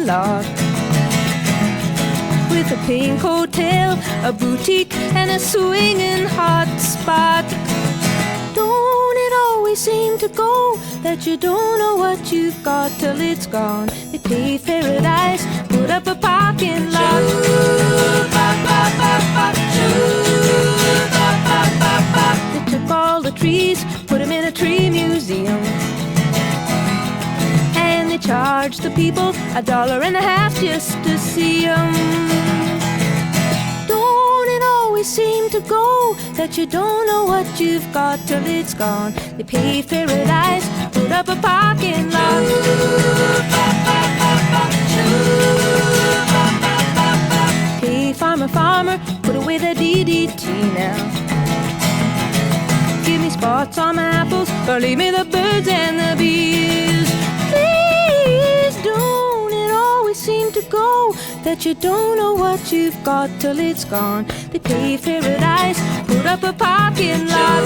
lot, with a pink hotel, a boutique, and a swinging hot spot. Don't it always seem to go that you don't know what you've got till it's gone? They paved paradise, put up a parking lot. They took all the trees, put them in a tree museum, and they charged the people $1.50 just to see them. Don't it always seem to go that you don't know what you've got till it's gone? They paved paradise, put up a parking lot. Hey, farmer, farmer, put away the DDT now. Give me spots on my apples, or leave me the birds and the bees. Please, don't it always seem to go that you don't know what you've got till it's gone? They paved paradise, put up a parking lot.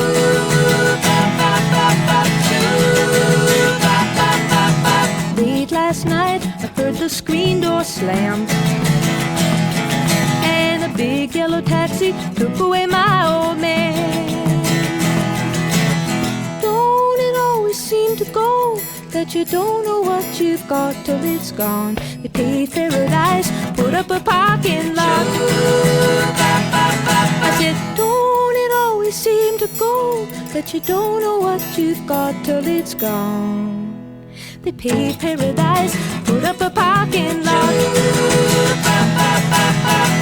Late last night, I heard the screen door slam, and a big yellow taxi took away my old man. Don't it always seem to go that you don't know what you've got till it's gone? They paved paradise, put up a parking lot. I said, don't it always seem to go that you don't know what you've got till it's gone? They paved paradise, put up a parking lot.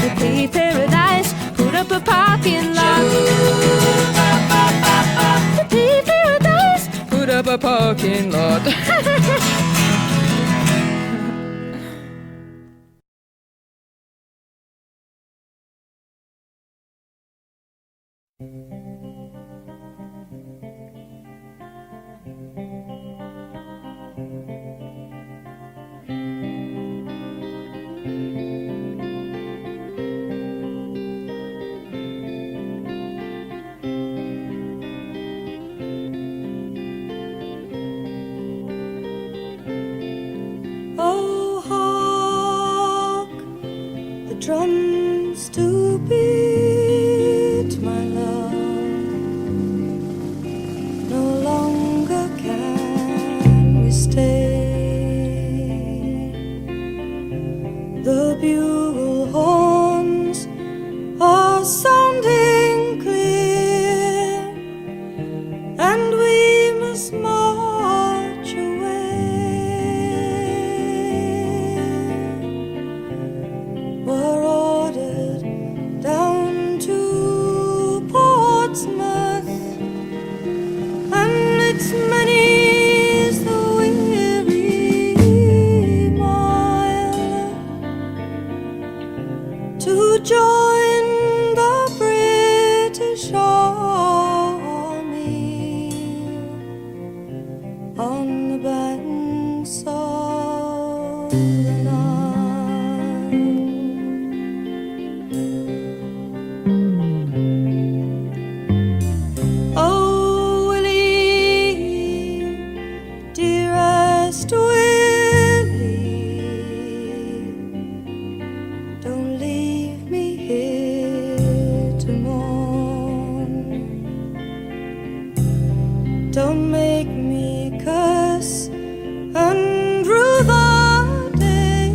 They paved paradise, put up a parking lot. They paved paradise, put up a parking lot. Oh, hark, the drums do beat, my love. No longer can we stay. The bugle horns are sounding clear, and we must march away. We're ordered down to Portsmouth, and it's many's the weary mile to join the British Army on the banks of the Nile. Oh, Willie, dearest Willie, don't leave me here to mourn. Don't make me curse and rue the day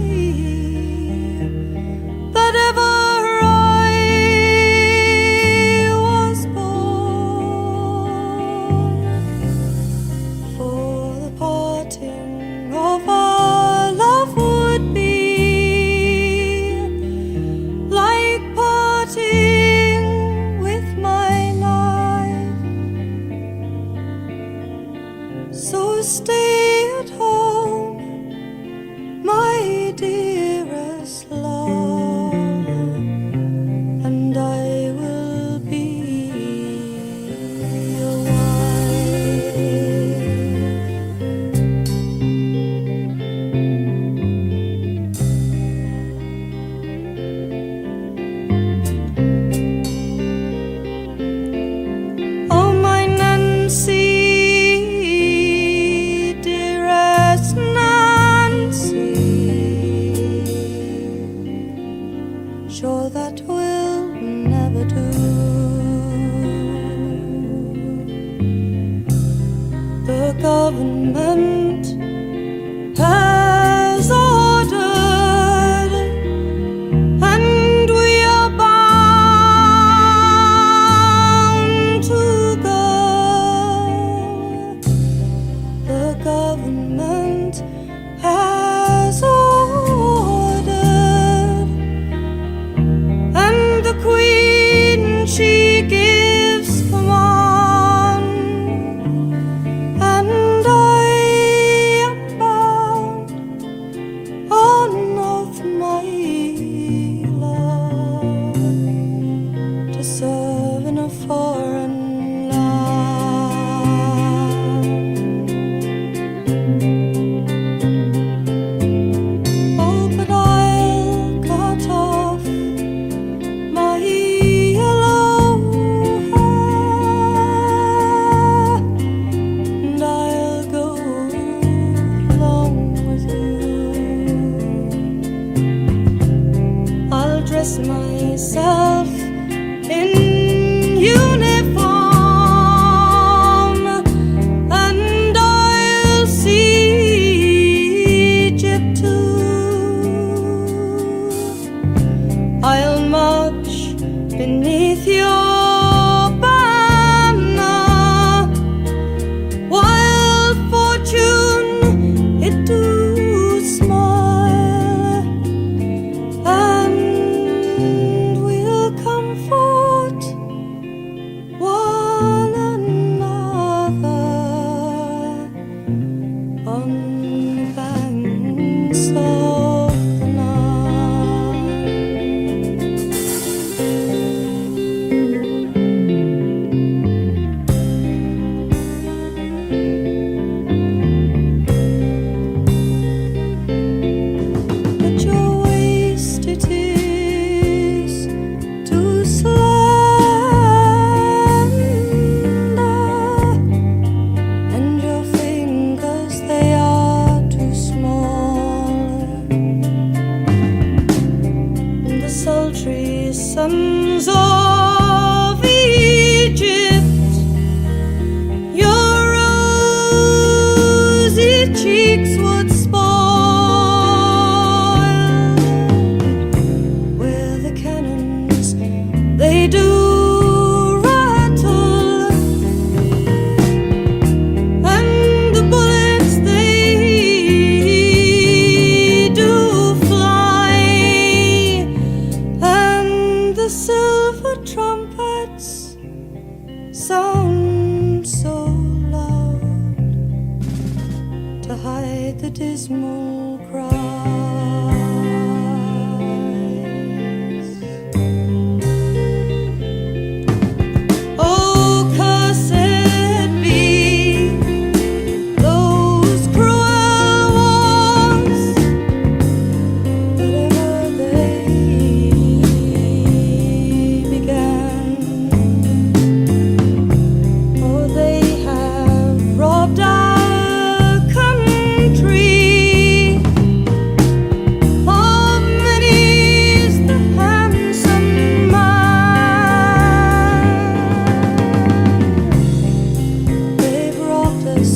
dress myself in uniform, and I'll see Egypt too. I'll march beneath your banner, while fortune it do smile, and we'll comfort one another on the banks of the Nile. At your waist it is too slender, and your fingers they are too small. The sultry suns of Egypt, your rosy cheeks would spoil. Where the cannons they do rattle, and the bullets they do fly, and the silver trumpets sound so loud to hide the dismal cries. Oh, cursed be those cruel wars, whatever they began. Oh, they have robbed our country of many's the handsome man. They've robbed us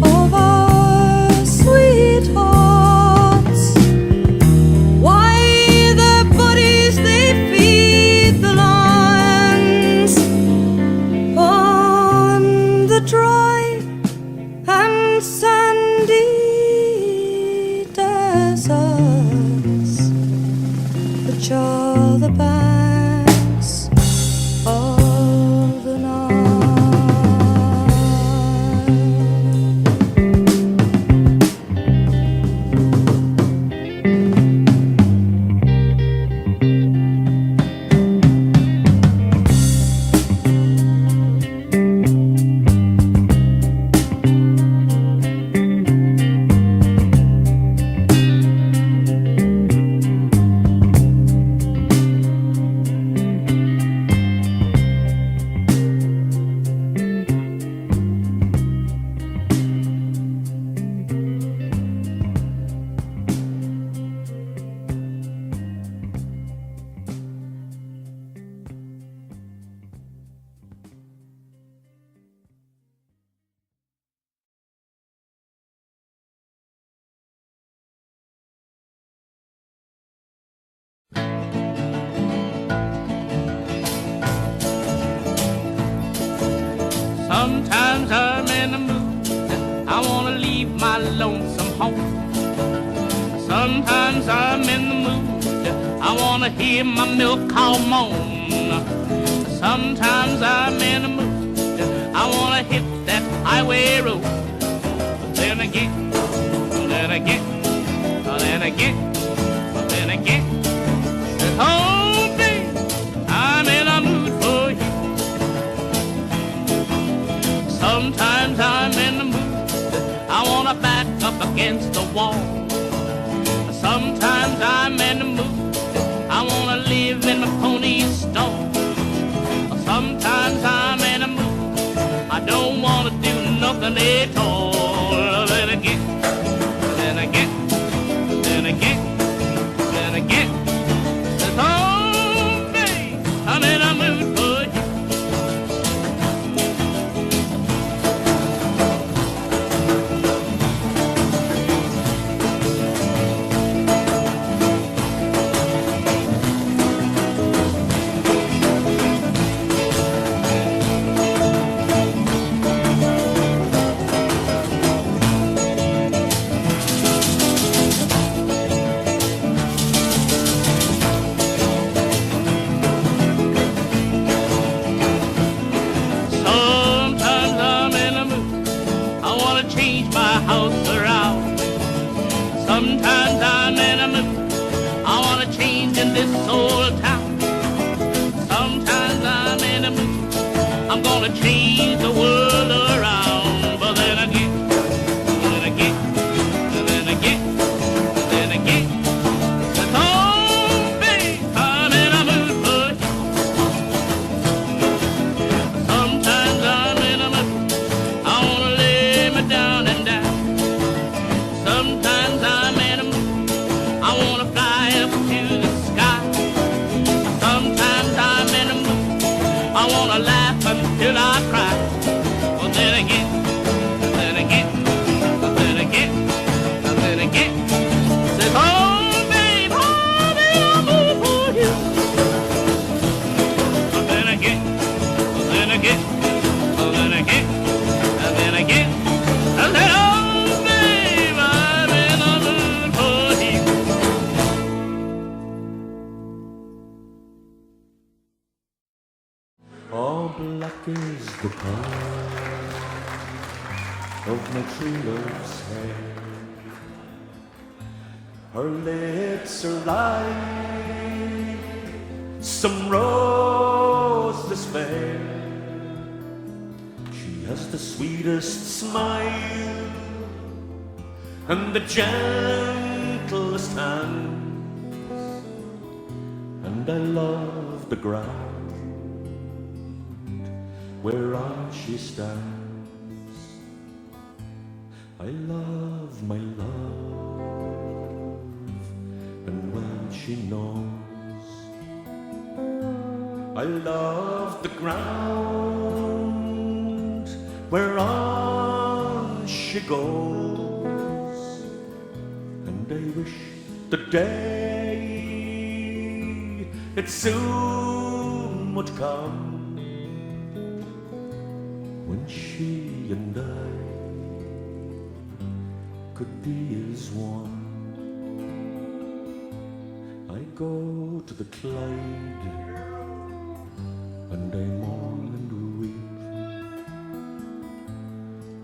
of our sweethearts. Why, their bodies they feed the lions on the dry and sandy deserts, which are the banks of the Nile. Sometimes I'm in the mood, I wanna leave my lonesome home. Sometimes I'm in the mood, I wanna hear my milk cow moan. Sometimes I'm in the mood, I wanna hit that highway road. But then again, then again, then again, then again, oh babe, I'm in a mood for you. Sometimes I'm in the mood, I wanna back up against the wall. Sometimes I'm in the mood, I wanna live in a pony stall. Sometimes I'm in a mood, I don't wanna do nothing at all. Then again, then again, then again, then again, oh this old town. Sometimes I'm in a mood, I'm gonna change the world around. But then again, it's home, babe, I'm in a mood for you. Sometimes I'm in a mood, I wanna lay me down and die. Sometimes I'm in a mood, I wanna fly up to the sky. Sometimes I'm in a mood, I wanna laugh until I cry. Well, then again, says, oh, babe, I'm in a mood for you. But then again, I said, oh, babe, I'm in a mood for you. All black is the color of my true love's hair. Her lips are like some roses fair. She has the sweetest smile and the gentlest hands, and I love the ground whereon she stands. I love my love, and when she knows, I love the ground whereon she goes, and I wish the day it soon would come when she and I could be as one. I go to the Clyde and I mourn and weep,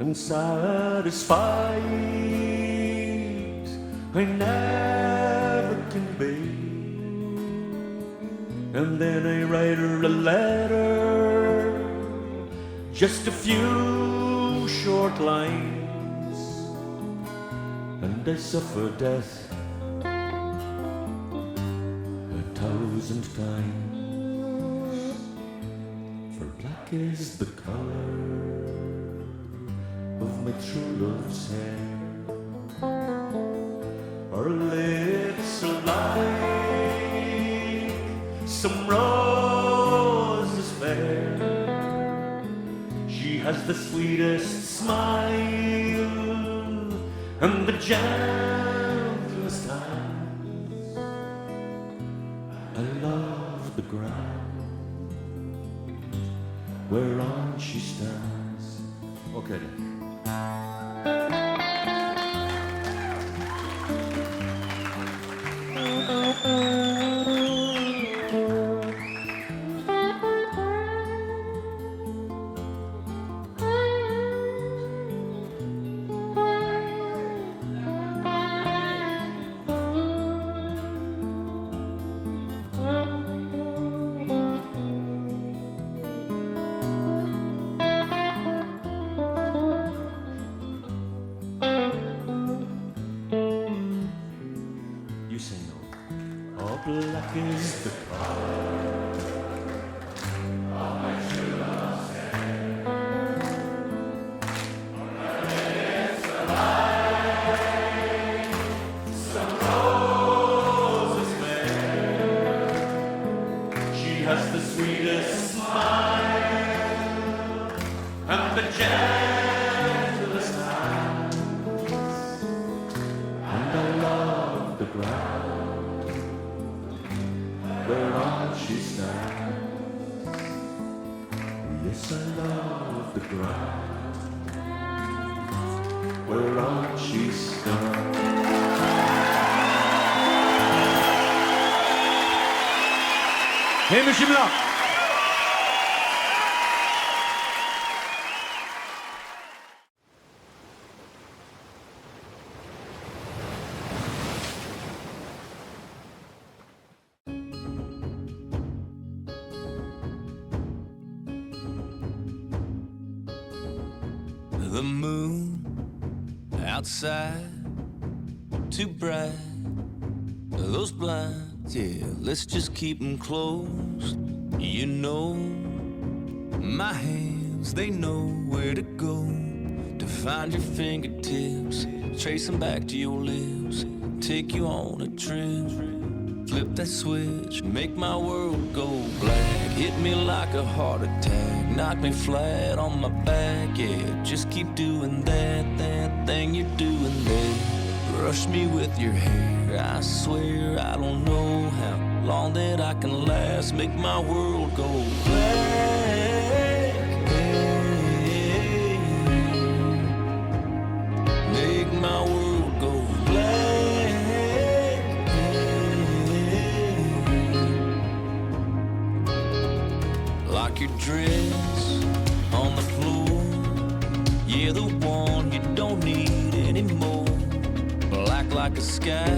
and satisfied I never can be. And then I write her a letter, just a few short lines, and I suffer death 1,000 times. For black is the color of my true love's hair. Her lips are like some roses fair. She has the sweetest smile and the gentlest hands. I love the ground whereon she stands. Okay then. You say no. All black is the color of my true love's hair. It's alive, some roses fair. She has the sweetest smile and the gentlest hands, and I love the ground whereon she stands. Yes, I love the ground whereon she stands. 힘내십니다. The moon outside, too bright. Those blinds, yeah, let's just keep them closed. You know, my hands, they know where to go to find your fingertips, trace them back to your lips, take you on a trip. Flip that switch, make my world go black. Hit me like a heart attack, knock me flat on my back. Yeah, just keep doing that thing you're doing there. Brush me with your hair, I swear I don't know how long that I can last. Make my world go black. Make my world go black. Like your dress on the floor, yeah, the one you don't need anymore. Black like a sky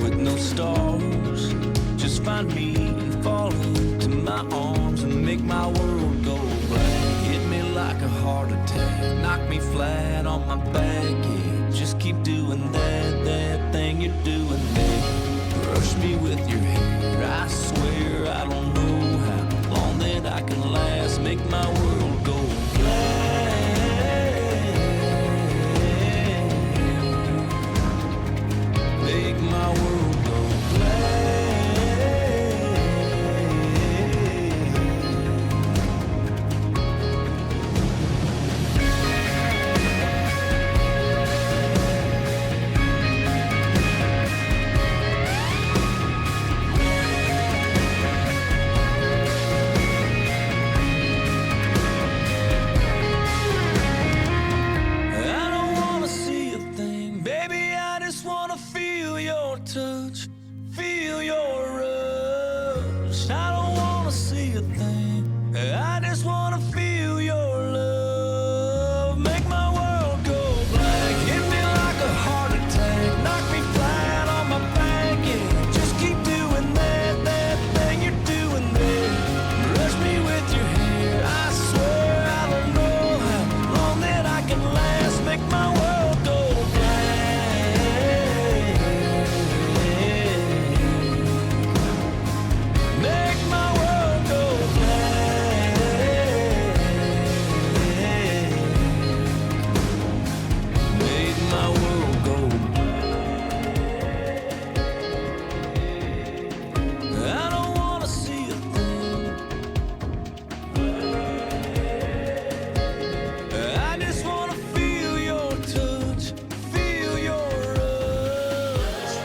with no stars. Just find me and fall into my arms and make my world go black. Hit me like a heart attack, knock me flat on my back. Yeah, just keep doing that thing you're doing there. Brush me with your hair, I swear I don't know how long that I can last. Make my world go black. Make my world go black. I don't wanna see a thing, baby, I just wanna feel your touch, feel your rush. I don't wanna see a thing, I just wanna feel your love. Make my world go black. Hit me like a heart attack, knock me flat on my back. Yeah, just keep doing that thing you're doing there. Brush me with your hair, I swear I don't know how long that I can last. Make my world go black. Make my world go black. Make my world go black. I don't wanna see a thing. I just wanna feel your touch, feel your rush.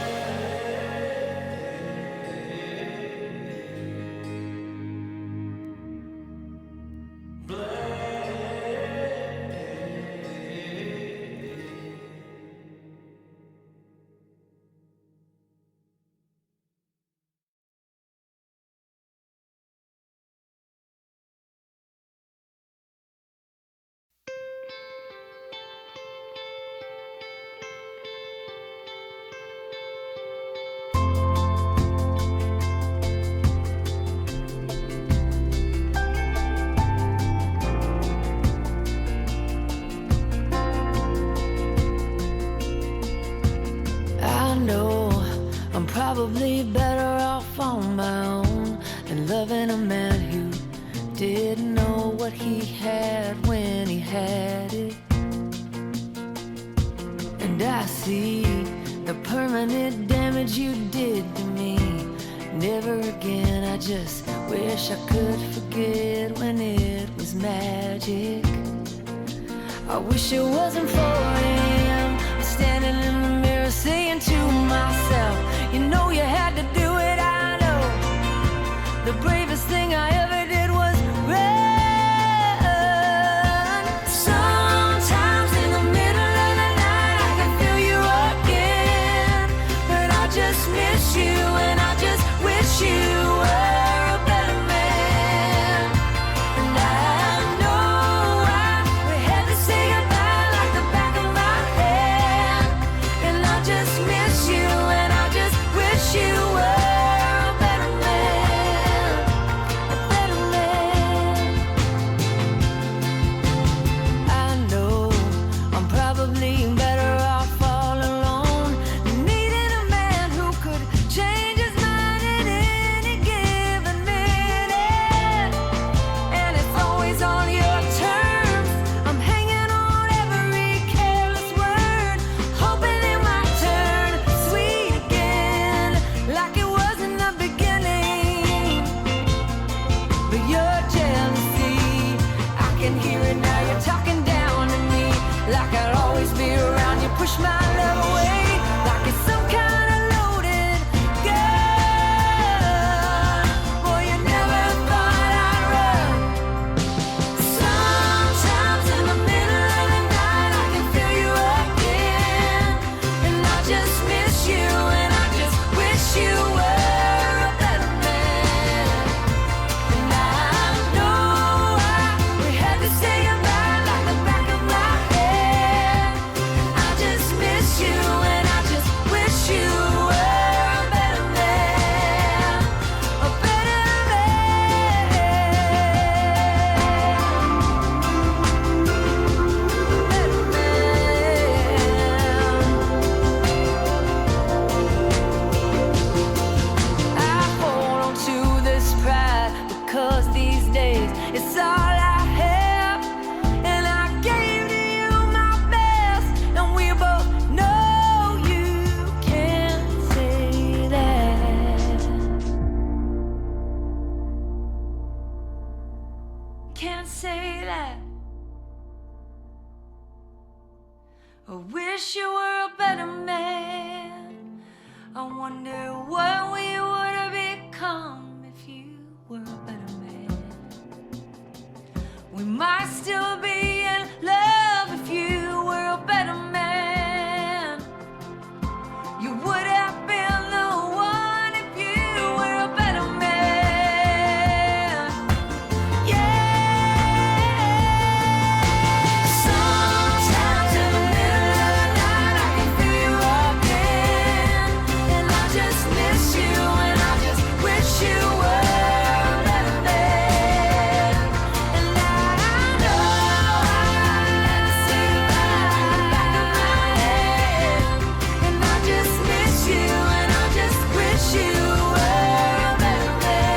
I know I'm probably better off on my own than loving a man who didn't know what he had when he had it. And I see the permanent damage you did to me. Never again, I just wish I could forget when it was magic. I wish it wasn't 4 a.m. I'm standing in the mirror saying to myself, you know you had to do it, I know. The bravest thing I ever did was run. Sometimes in the middle of the night I can feel you again, but I just miss you and I just wish you were a better man. And I know we had to say goodbye like the back of my hand, and I just miss you and I just wish you were I wish you were a better man. I wonder what we would have become if you were a better man. We might still be in love if you were a better man. You would have been the one if you were a better man. Yeah. Sometimes in the middle of the night I can feel you again, and I just miss you, and I just wish you were a better man. And I know I never say goodbye in the back of my head, and I just miss you, and I just wish you were a better man.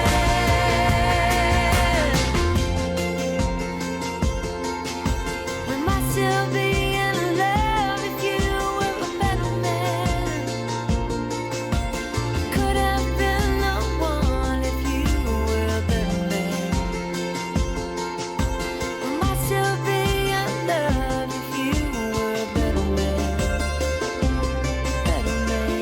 We might still be in love if you were a better man. Could have been the one if you were a better man. We might still be in love if you were a better man. Better man.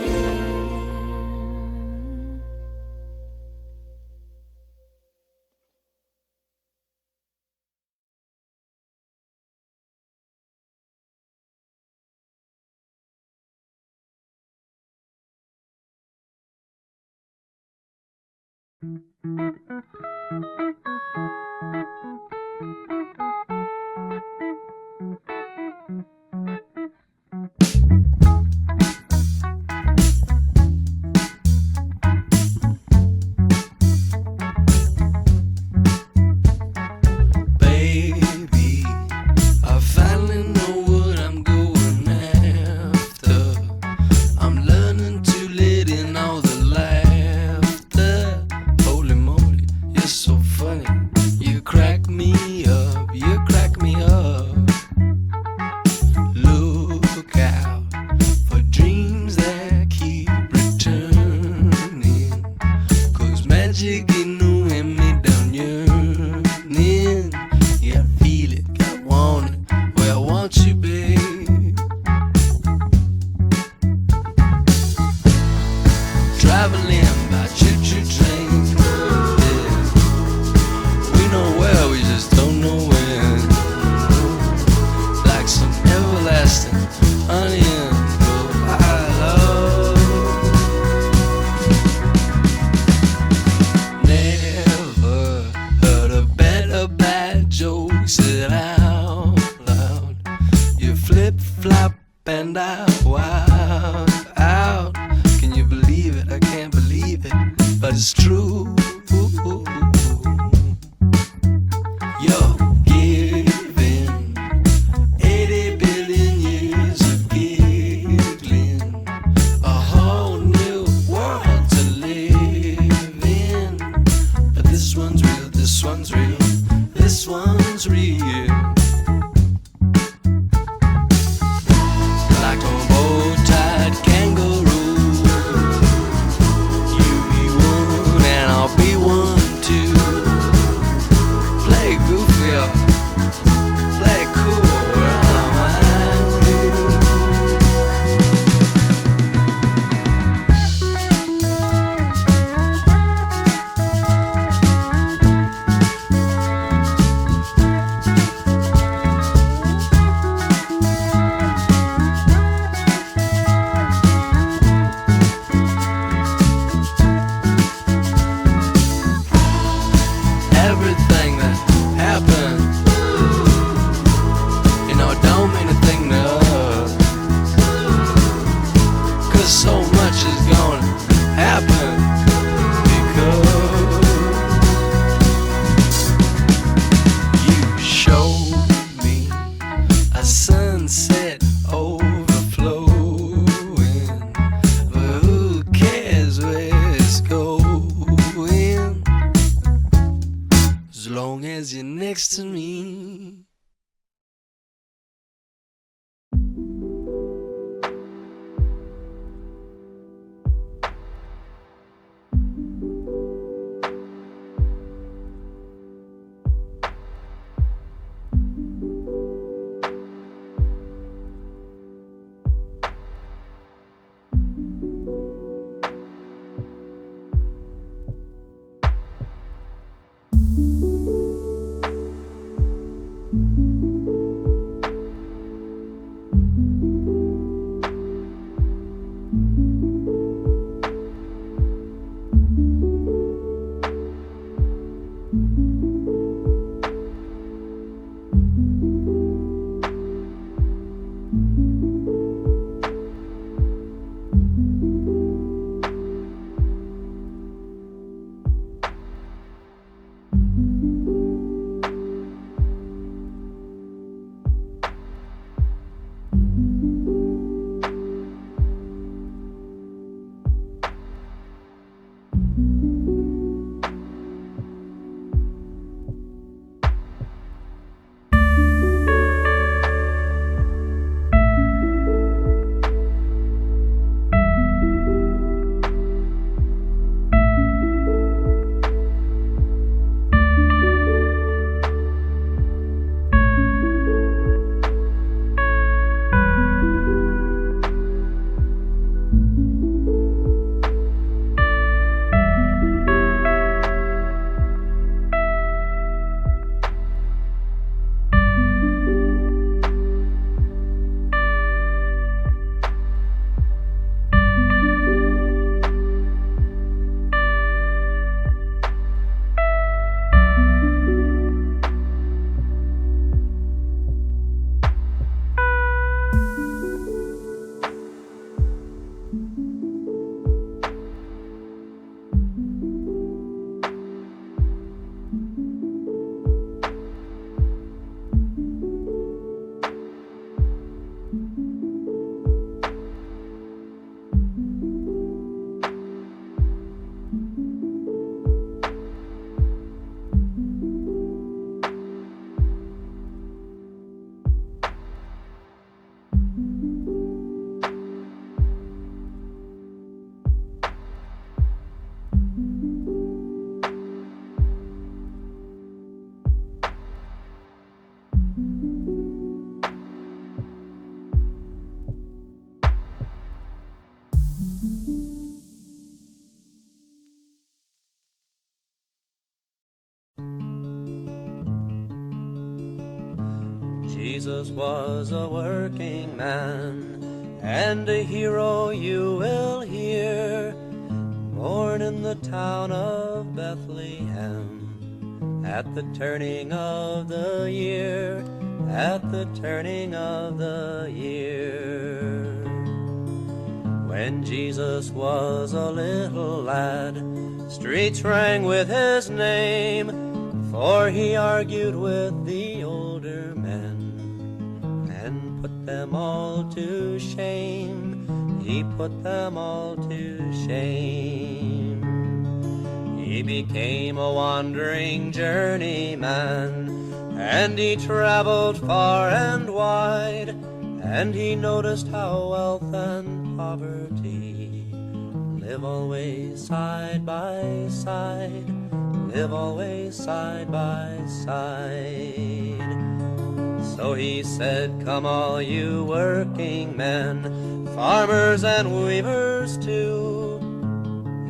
Baby, I finally know what I'm going after. I'm learning to let in all the laughter. Holy moly, you're so funny. You crack me up, you crack me up. Look out for dreams that keep returning, 'cause magic ain't no hand-me-down yearning. Yeah, I feel it, I want it, well, I want you, babe. Traveling by choo-choo trains, yeah. We know where, we just don't know when. Like some everlasting onion, oh, I love. Never heard a better bad joke said out loud. You flip-flop and I wild out. Can you believe it? I can't believe it, but it's true. You're giving 80 billion years of giggling, a whole new world to live in. But this one's real, this one's real, this one's real. Like a bow-tied kangaroo, you be one and I'll be one too. Play goofy or play cool, well, I mind you. Everything that happened, you know, don't mean a thing to us, 'cause so much is gonna happen because you showed me a sunset overflowing, but who cares where it's going, as long as you're next to me. Jesus was a working man, and a hero you will hear, born in the town of Bethlehem, at the turning of the year, at the turning of the year. When Jesus was a little lad, streets rang with his name, for he argued with the older men and put them all to shame. He put them all to shame. He became a wandering journeyman, and he traveled far and wide, and he noticed how wealth and poverty live always side by side, live always side by side. So he said, come all you working men, farmers and weavers too,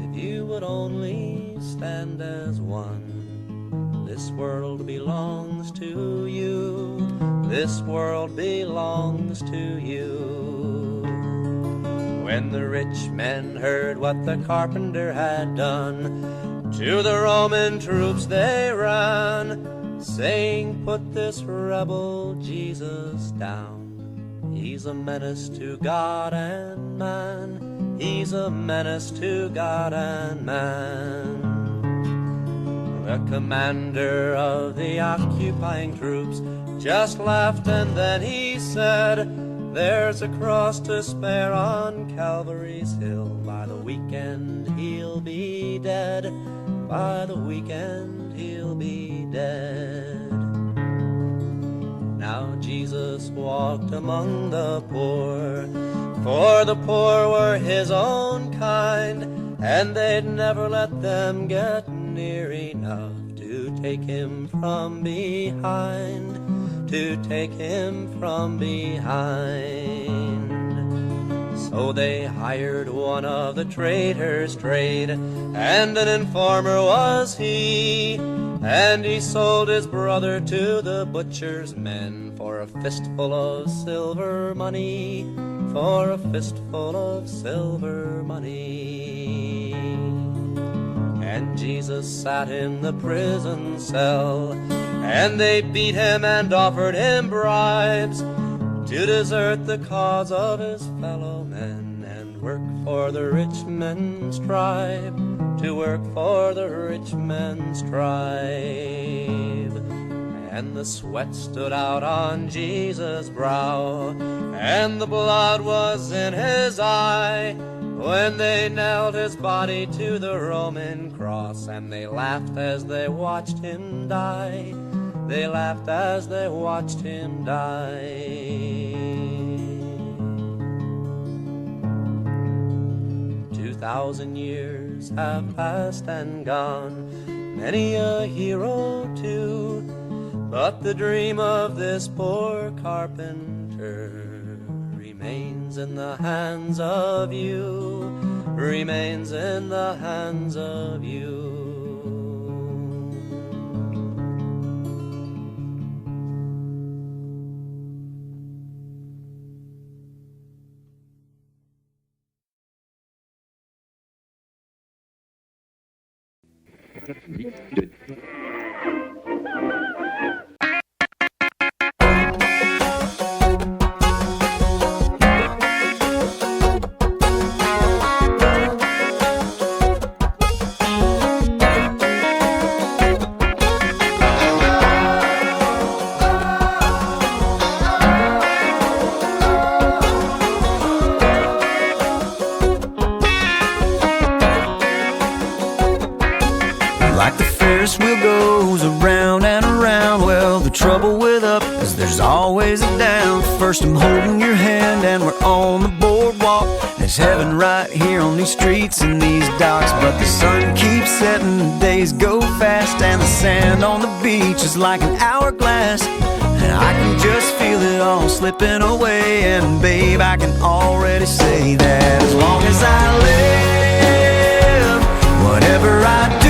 if you would only stand as one, this world belongs to you, this world belongs to you. When the rich men heard what the carpenter had done, to the Roman troops they ran, saying, put this rebel Jesus down. He's a menace to God and man, he's a menace to God and man. The commander of the occupying troops just laughed, and then he said, there's a cross to spare on Calvary's hill. By the weekend he'll be dead, by the weekend he'll be dead. Now Jesus walked among the poor, for the poor were his own kind, and they'd never let them get near enough to take him from behind, to take him from behind. So they hired one of the traders' trade, and an informer was he, and he sold his brother to the butcher's men for a fistful of silver money, for a fistful of silver money. And Jesus sat in the prison cell, and they beat him and offered him bribes to desert the cause of his fellow men and work for the rich men's tribe, to work for the rich men's tribe. And the sweat stood out on Jesus' brow, and the blood was in his eye, when they nailed his body to the Roman cross, and they laughed as they watched him die. They laughed as they watched him die. 2,000 years have passed and gone, many a hero too, but the dream of this poor carpenter remains in the hands of you, remains in the hands of you. Like the Ferris wheel goes around and around, well, the trouble with up is there's always a down. First I'm holding your hand and we're on the boardwalk. There's heaven right here on these streets and these docks. But the sun keeps setting, the days go fast, and the sand on the beach is like an hourglass. And I can just feel it all slipping away. And babe, I can already say that as long as I live, whatever I do,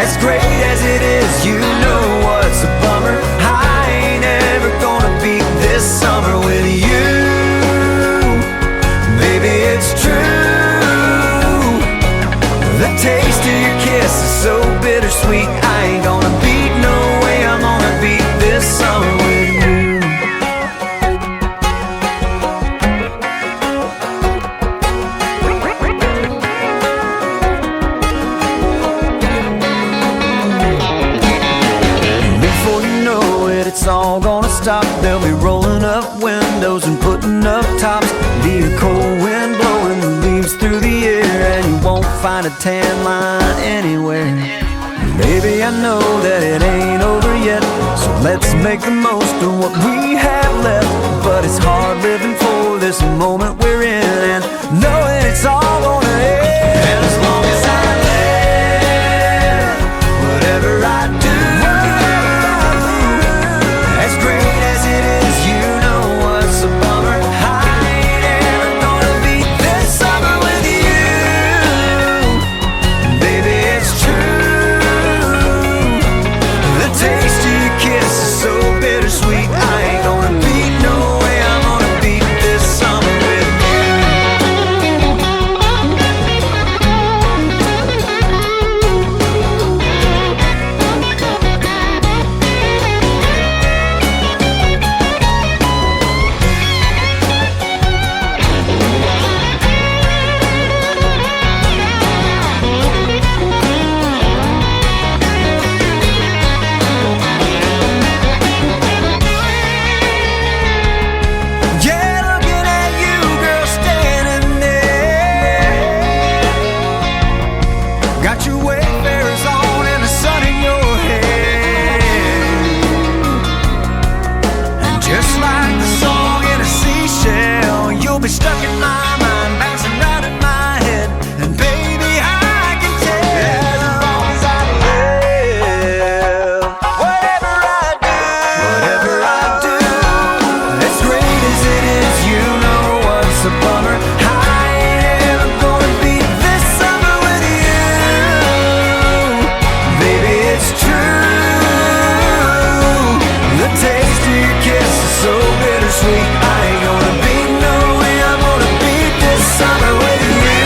as great as it is, you know what's a bummer. find a tan line anywhere. Baby, I know that it ain't over yet, so let's make the most of what we have left. But it's hard living for this moment we're in and knowing it's all gonna end. And as long as I live, whatever I do, as great as it is, you know what's a bummer. I ain't ever gonna beat this summer with you. Baby, it's true. The taste of your kiss is so bittersweet. I ain't gonna beat, no way I'm gonna beat this summer with you. Yeah, looking at you, girl, standing there. Got your Wayfarers on and the sun in your hair. And just like the song in a seashell, you'll be stuck in my mind, bouncing round in my head. And baby, I can tell, as long as I live, whatever I do, as great as it is, you know what's a bummer. I ain't ever gonna beat this summer with you. Baby, it's true. The taste of your kiss is so bittersweet. I ain't gonna beat, no way I'm gonna beat this summer with you.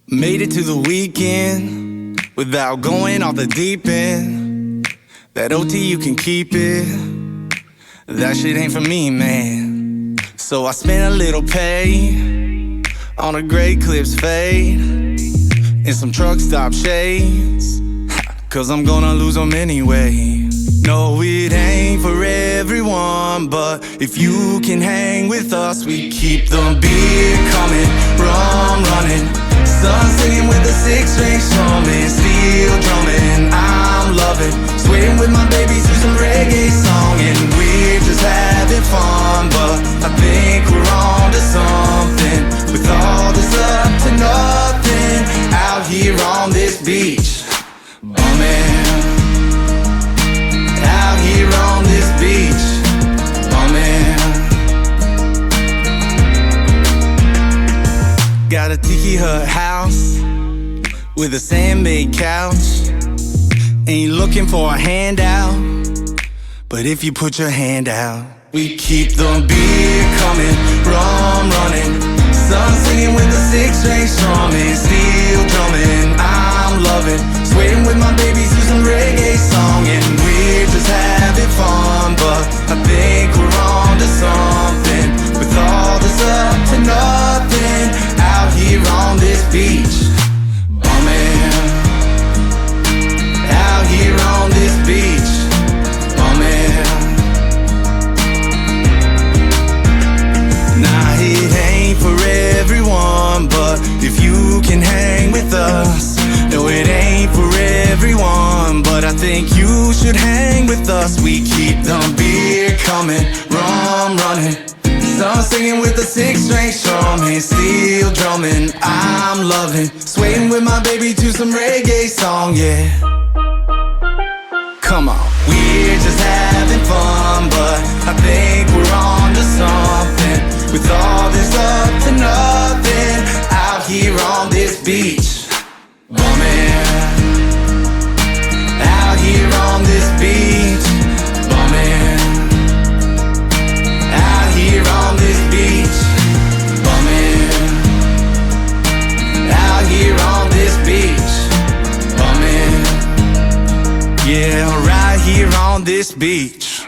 Made it to the weekend without going off the deep end. That OT, you can keep it. That shit ain't for me, man. So I spent a little pay on a Grey Clips fade and some truck stop shades, cause I'm gonna lose them anyway. No, it ain't for everyone, but if you can hang with us, we keep the beer coming, rum running, sun singing with the six-string strumming, steel drumming, I'm loving, swaying with my babies to some reggae song, and we're just having fun, but I think we're on to something, with all this up to nothing, out here on this beach, bumming. Out here on this beach, bumming. Got a tiki hut house with a sand-made couch. Ain't looking for a handout, but if you put your hand out, we keep the beer coming, rum running, sun singing with the six-string strumming, steel drumming, I'm loving, swaying with my babies to some reggae song, and we're just having fun, but I think we're on to something, with all this up to nothing, out here on this beach, bumming. Out here on this beach, bumming. singing with a six-string strong man, steel drumming. I'm loving, swaying with my baby to some reggae song, yeah. Come on, we're just having fun, but I think we're on to something. With all this up to nothing, out here on this beach, bumming. Out here on this beach, bumming. Out here on this beach, bumming. Out here on this beach, bumming. Yeah, right here on this beach.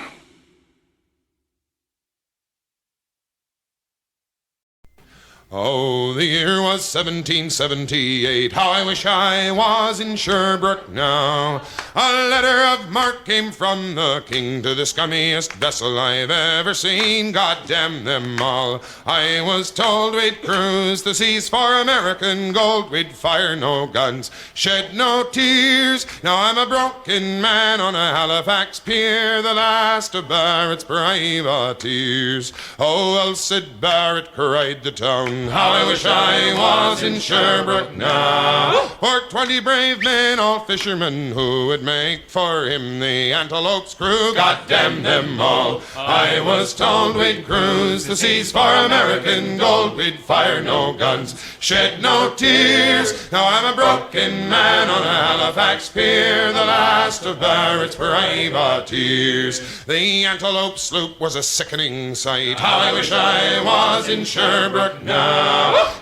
Oh, the year was 1778. How I wish I was in Sherbrooke now. A letter of marque came from the king to the scummiest vessel I've ever seen. God damn them all. I was told we'd cruise the seas for American gold. We'd fire no guns, shed no tears. Now I'm a broken man on a Halifax pier, the last of Barrett's privateers. Oh, well, said Barrett, cried the town, how I wish I was in Sherbrooke now. For 20 brave men, all fishermen, who would make for him the Antelope's crew. God damn them all. I was told we'd cruise the seas for American gold. We'd fire no guns, shed no tears. Now I'm a broken man on a Halifax pier, the last of Barrett's privateers. The Antelope sloop was a sickening sight. How I wish I was in Sherbrooke now.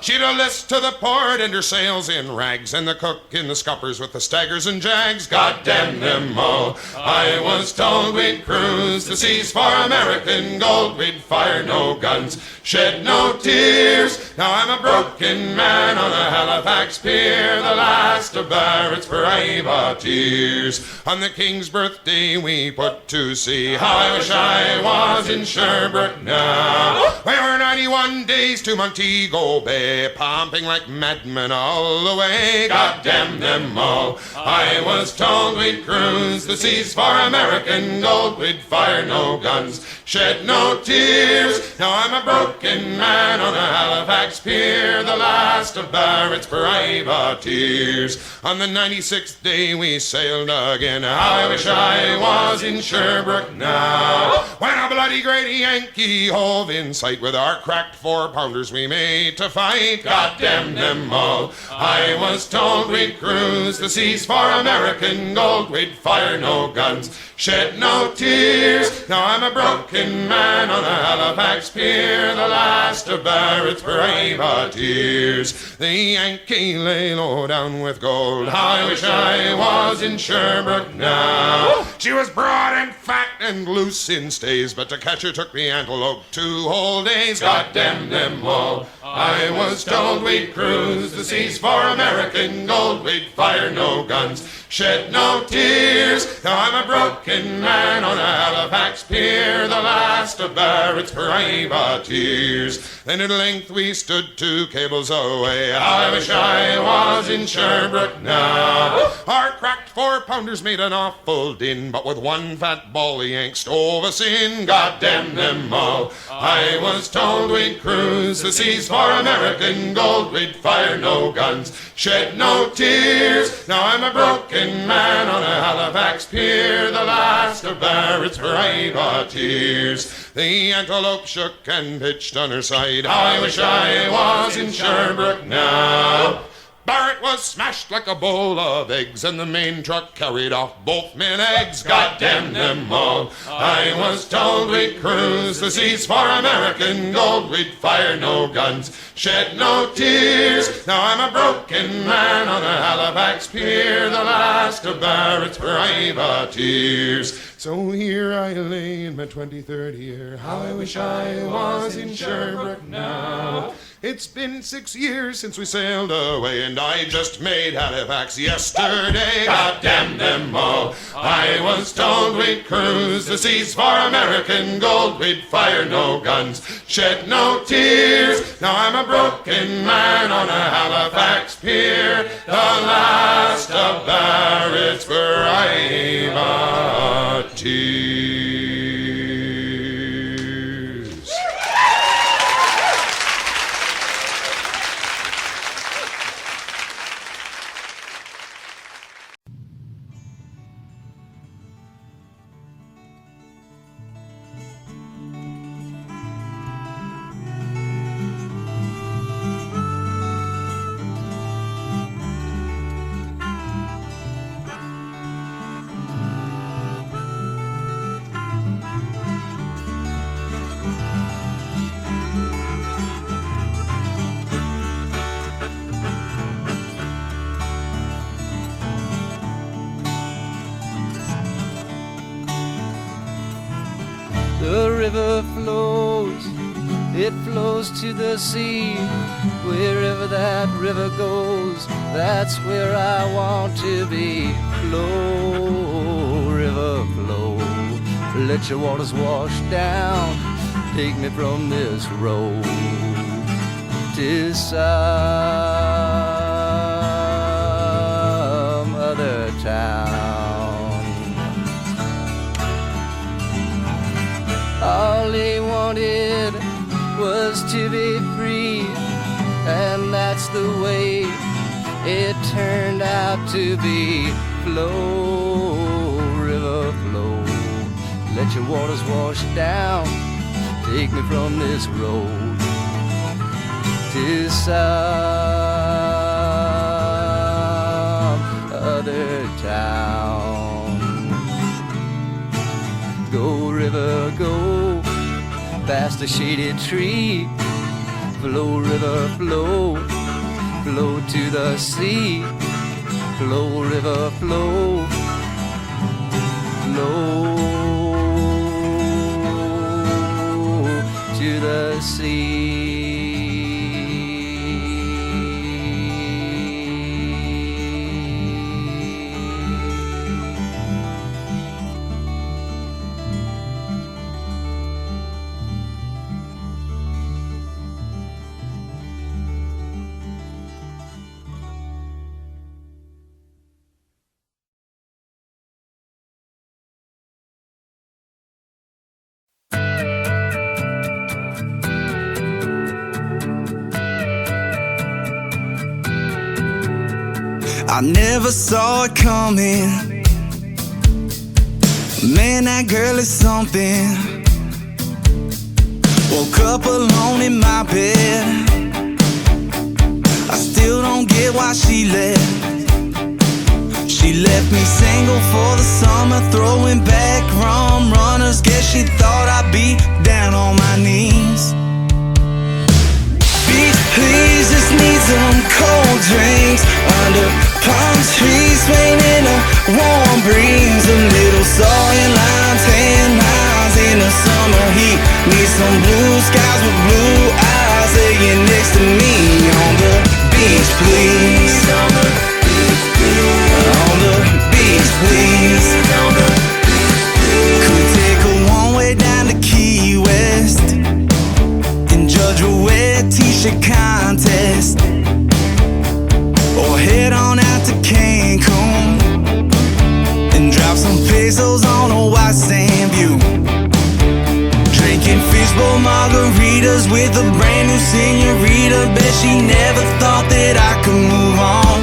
She'd a list to the port and her sails in rags, and the cook in the scuppers with the staggers and jags. God damn them all. I was told we'd cruise the seas for American gold. We'd fire no guns, shed no tears. Now I'm a broken man on a Halifax pier, the last of Barrett's privateers. On the King's birthday we put to sea. How I wish I was in Sherbrooke now. We were 91 days to Montego Bay, pumping like madmen all the way. God damn them all. I was told we'd cruise the seas for American gold. We'd fire no guns, shed no tears. Now I'm a broken man on a Halifax pier, the last of Barrett's privateers. On the 96th day we sailed again. How I wish I was in Sherbrooke now. When a bloody great Yankee hove in sight, with our cracked 4-pounders we made to fight. God damn them all. I was told we'd cruise the seas for American gold. We'd fire no guns, shed no tears. Now I'm a broken man on a Halifax pier, the last of Barrett's privateers. The Yankee lay low down with gold. How I wish I was in Sherbrooke now. She was broad and fat and loose in stays, but to catch her took the Antelope 2 whole days. God damn them all. I was told we'd cruise the seas for American gold. We'd fire no guns, shed no tears. Now I'm a broken man on a Halifax pier, the last of Barrett's privateers. Then at length we stood 2 cables away. How I wish I was in Sherbrooke now. Our cracked 4-pounders made an awful din, but with one fat ball the Yanks stove us in. God damn them all. I was told we'd cruise the seas for American gold. We'd fire no guns, shed no tears. Now I'm a broken man on a Halifax pier, the last of Barrett's privateers. The Antelope shook and pitched on her side. How I wish I was in Sherbrooke now. Barrett was smashed like a bowl of eggs, and the main truck carried off both men eggs. God damn them all. I was told we'd cruise the seas for American gold. We'd fire no guns, shed no tears. Now I'm a broken man on a Halifax pier, the last of Barrett's privateers. So here I lay in my 23rd year. How I wish I was in Sherbrooke now. It's been 6 years since we sailed away, and I just made Halifax yesterday. God damn them all. I was told we'd cruise the seas for American gold. We'd fire no guns, shed no tears. Now I'm a broken man on a Halifax pier, the last of Barrett's privateers. river flows, it flows to the sea. Wherever that river goes, that's where I want to be. Flow, river, flow, let your waters wash down. Take me from this road to some other town. All he wanted was to be free, and that's the way it turned out to be. Flow, river, flow, let your waters wash down. Take me from this road to some other town. Go, river, go, past a shaded tree. Flow, river, flow, flow to the sea. Flow, river, flow, flow to the sea. I never saw it coming. Man, that girl is something. Woke up alone in my bed. I still don't get why she left. She left me single for the summer, throwing back rum runners. Guess she thought I'd be down on my knees. Beach, please, just need some cold drinks under palm trees, swinging a warm breeze. A little salt and lime, 10 miles in the summer heat. Need some blue skies with blue eyes, laying next to me on the beach, please. On the beach, please. On the beach, please. On the beach, please. Could take a one-way down to Key West and judge a wet t-shirt contest, or head on out to Cancun and drop some pesos on a white sand view. Drinking fishbowl margaritas with a brand new senorita. Bet she never thought that I could move on.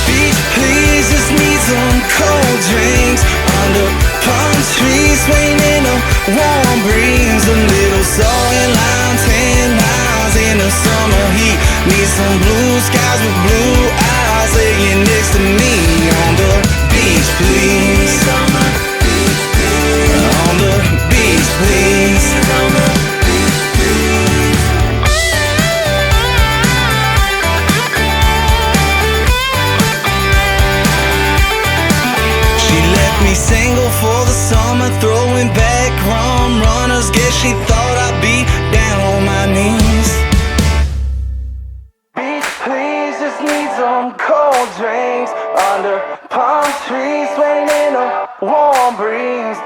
Beach, please, just need some cold drinks under palm trees, swinging a warm breeze. A little salt and lime, 10 miles in the summer heat. Need some blue skies with blue eyes, laying next to me on the beach, please. On the beach, please. On the beach, please. On the beach, please. She left me single for the summer, throwing back rum runners. Guess she thought I'd be down on my knees. Please, just need some cold drinks under palm trees, swinging a warm breeze.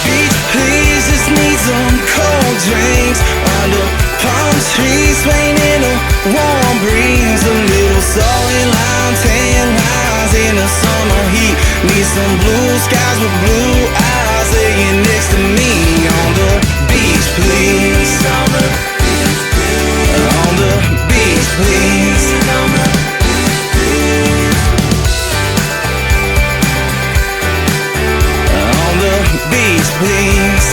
Beach, please, just need some cold drinks under palm trees, swinging a warm breeze. A little salt and lime, 10 miles in the summer heat. Need some blue skies with blue eyes, laying next to me on the beach, please. On the beach, please. On the beach, please. On the beach, please. On the beach, please.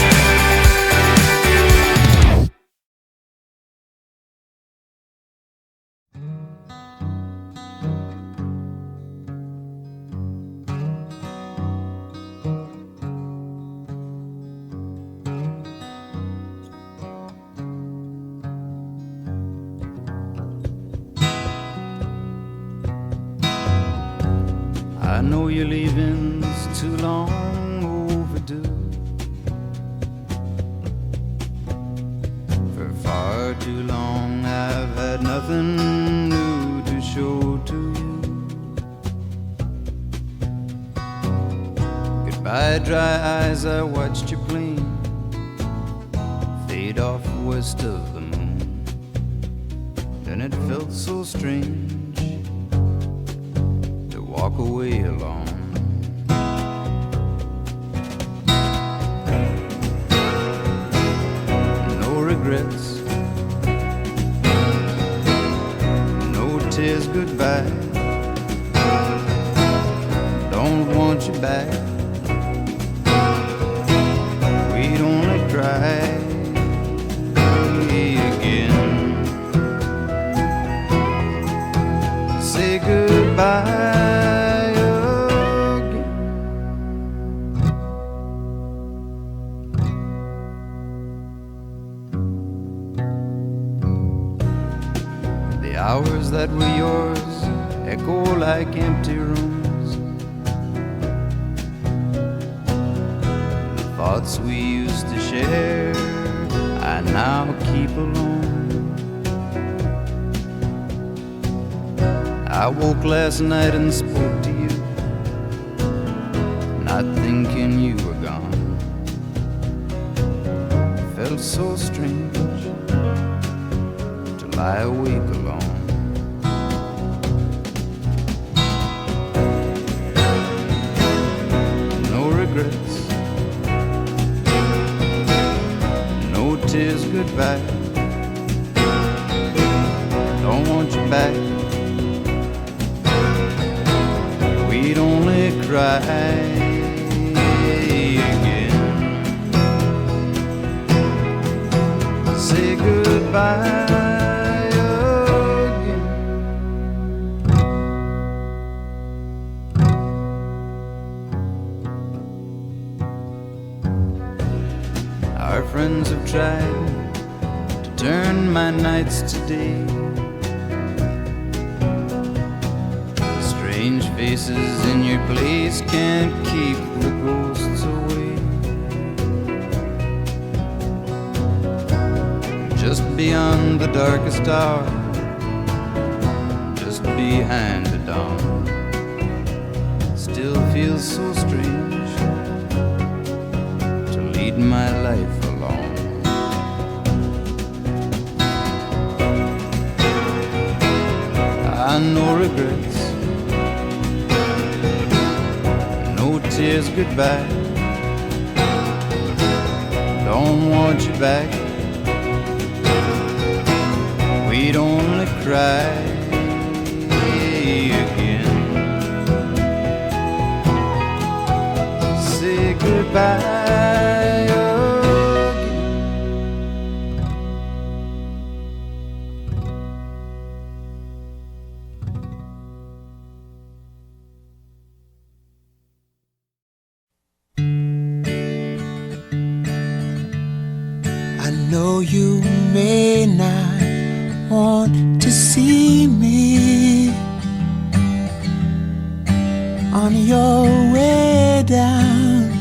I know you're leaving's too long overdue. far too long I've had nothing new to show to you. Goodbye, dry eyes, I watched your plane fade off west of the moon, and it felt so strange to walk away alone. No regrets, no tears, goodbye. Don't want you back. We'd only cry again. Say goodbye again. The hours that were yours echo like empty rooms. The thoughts we used to share I now keep alone. I woke last night and spoke to you, not thinking you were gone. Felt so strange to lie awake alone. No regrets, no tears, goodbye. Don't want you back. We'd only cry again. Say goodbye again. Our friends have tried to turn my nights to day. Strange faces in your place can't keep the ghosts away. Just beyond the darkest hour, just behind the dawn, still feels so strange to lead my life alone. I know regrets, no tears, goodbye. Don't want you back. We'd only cry again. Say goodbye again. I know you may not want to see me on your way down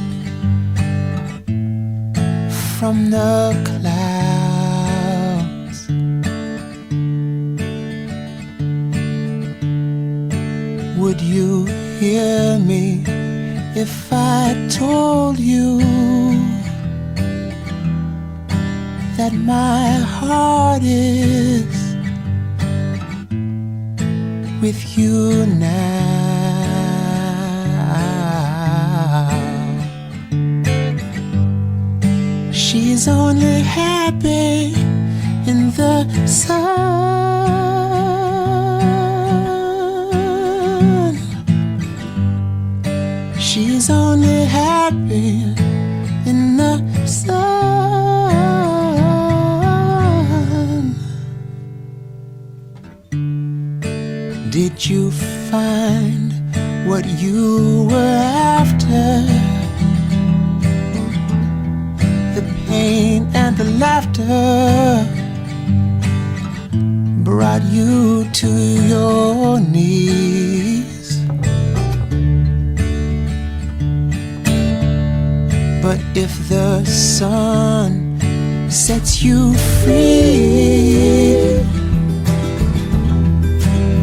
from the clouds. Would you hear me if I told you that my heart is with you now? She's only happy in the sun. She's only happy in the sun. Did you find what you were after? The pain and the laughter brought you to your knees. But if the sun sets you free,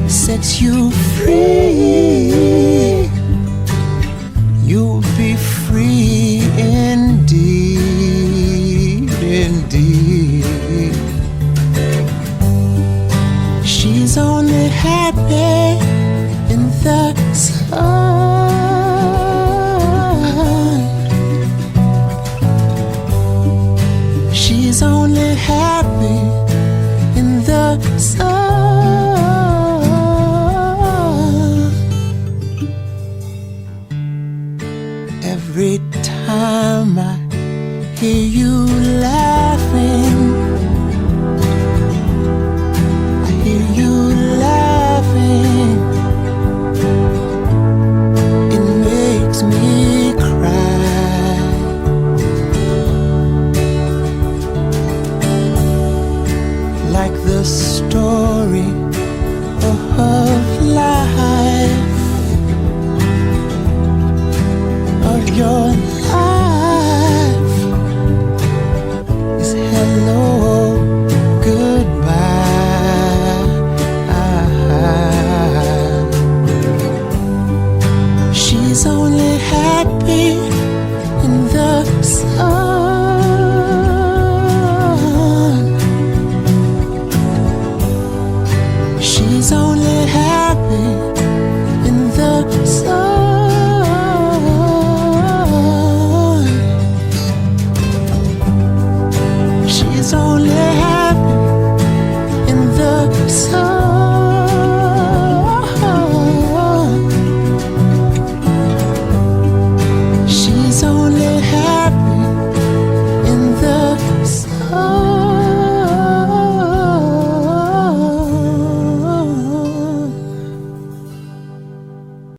sets you free. You'll be free indeed, indeed. She's only happy in the sun. She's only happy in the sun. Every time I hear you laughing, I hear you laughing, it makes me cry. Like the story of life, of your life is hello, goodbye. She's only happy in the sun. She's only happy in the sun. She's only happy in the sun.